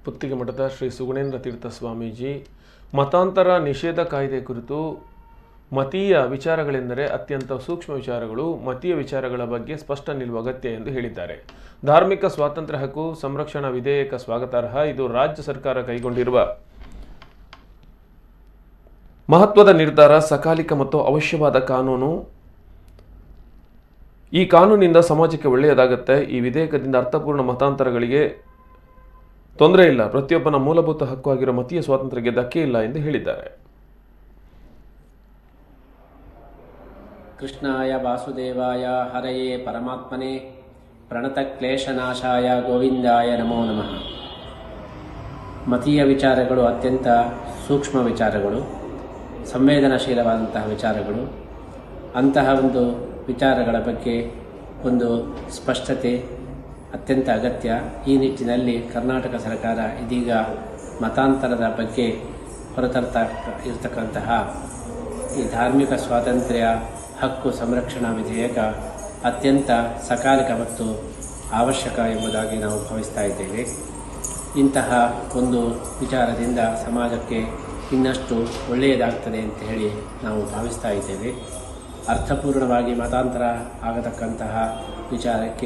ಪುತ್ತಿಗೆ ಮಠದ ಶ್ರೀ ಸುಗುಣೇಂದ್ರ ತೀರ್ಥ ಸ್ವಾಮೀಜಿ ಮತಾಂತರ ನಿಷೇಧ ಕಾಯ್ದೆ ಕುರಿತು ಮತೀಯ ವಿಚಾರಗಳೆಂದರೆ ಅತ್ಯಂತ ಸೂಕ್ಷ್ಮ ವಿಚಾರಗಳು, ಮತೀಯ ವಿಚಾರಗಳ ಬಗ್ಗೆ ಸ್ಪಷ್ಟ ನಿಲುವು ಅಗತ್ಯ ಎಂದು ಹೇಳಿದ್ದಾರೆ. ಧಾರ್ಮಿಕ ಸ್ವಾತಂತ್ರ್ಯ ಹಕ್ಕು ಸಂರಕ್ಷಣಾ ವಿಧೇಯಕ ಸ್ವಾಗತಾರ್ಹ. ಇದು ರಾಜ್ಯ ಸರ್ಕಾರ ಕೈಗೊಂಡಿರುವ ಮಹತ್ವದ ನಿರ್ಧಾರ, ಸಕಾಲಿಕ ಮತ್ತು ಅವಶ್ಯವಾದ ಕಾನೂನು. ಈ ಕಾನೂನಿನಿಂದ ಸಮಾಜಕ್ಕೆ ಒಳ್ಳೆಯದಾಗುತ್ತೆ. ಈ ವಿಧೇಯಕದಿಂದ ಅರ್ಥಪೂರ್ಣ ಮತಾಂತರಗಳಿಗೆ ತೊಂದರೆ ಇಲ್ಲ. ಪ್ರತಿಯೊಬ್ಬನ ಮೂಲಭೂತ ಹಕ್ಕು ಆಗಿರೋ ಮತೀಯ ಸ್ವಾತಂತ್ರ್ಯಕ್ಕೆ ಧಕ್ಕೆ ಇಲ್ಲ ಎಂದು ಹೇಳಿದ್ದಾರೆ. ಕೃಷ್ಣಾಯ ವಾಸುದೇವಾಯ ಹರಯೇ ಪರಮಾತ್ಮನೇ ಪ್ರಣತಕ್ಲೇಶನಾಶಾಯ ಗೋವಿಂದಾಯ ನಮೋ ನಮಃ. ಮತೀಯ ವಿಚಾರಗಳು ಅತ್ಯಂತ ಸೂಕ್ಷ್ಮ ವಿಚಾರಗಳು, ಸಂವೇದನಾಶೀಲವಾದಂತಹ ವಿಚಾರಗಳು. ಅಂತಹ ಒಂದು ವಿಚಾರಗಳ ಬಗ್ಗೆ ಒಂದು ಸ್ಪಷ್ಟತೆ ಅತ್ಯಂತ ಅಗತ್ಯ. ಈ ನಿಟ್ಟಿನಲ್ಲಿ ಕರ್ನಾಟಕ ಸರ್ಕಾರ ಇದೀಗ ಮತಾಂತರದ ಬಗ್ಗೆ ಹೊರತರ್ತಾ ಇರತಕ್ಕಂತಹ ಈ ಧಾರ್ಮಿಕ ಸ್ವಾತಂತ್ರ್ಯ ಹಕ್ಕು ಸಂರಕ್ಷಣಾ ವಿಧೇಯಕ ಅತ್ಯಂತ ಸಕಾಲಿಕ ಮತ್ತು ಅವಶ್ಯಕ ಎಂಬುದಾಗಿ ನಾವು ಭಾವಿಸ್ತಾ ಇದ್ದೇವೆ. ಇಂತಹ ಒಂದು ವಿಚಾರದಿಂದ ಸಮಾಜಕ್ಕೆ ಇನ್ನಷ್ಟು ಒಳ್ಳೆಯದಾಗ್ತದೆ ಅಂತ ಹೇಳಿ ನಾವು ಭಾವಿಸ್ತಾ ಇದ್ದೇವೆ. ಅರ್ಥಪೂರ್ಣವಾಗಿ ಮತಾಂತರ ಆಗತಕ್ಕಂತಹ ವಿಚಾರಕ್ಕೆ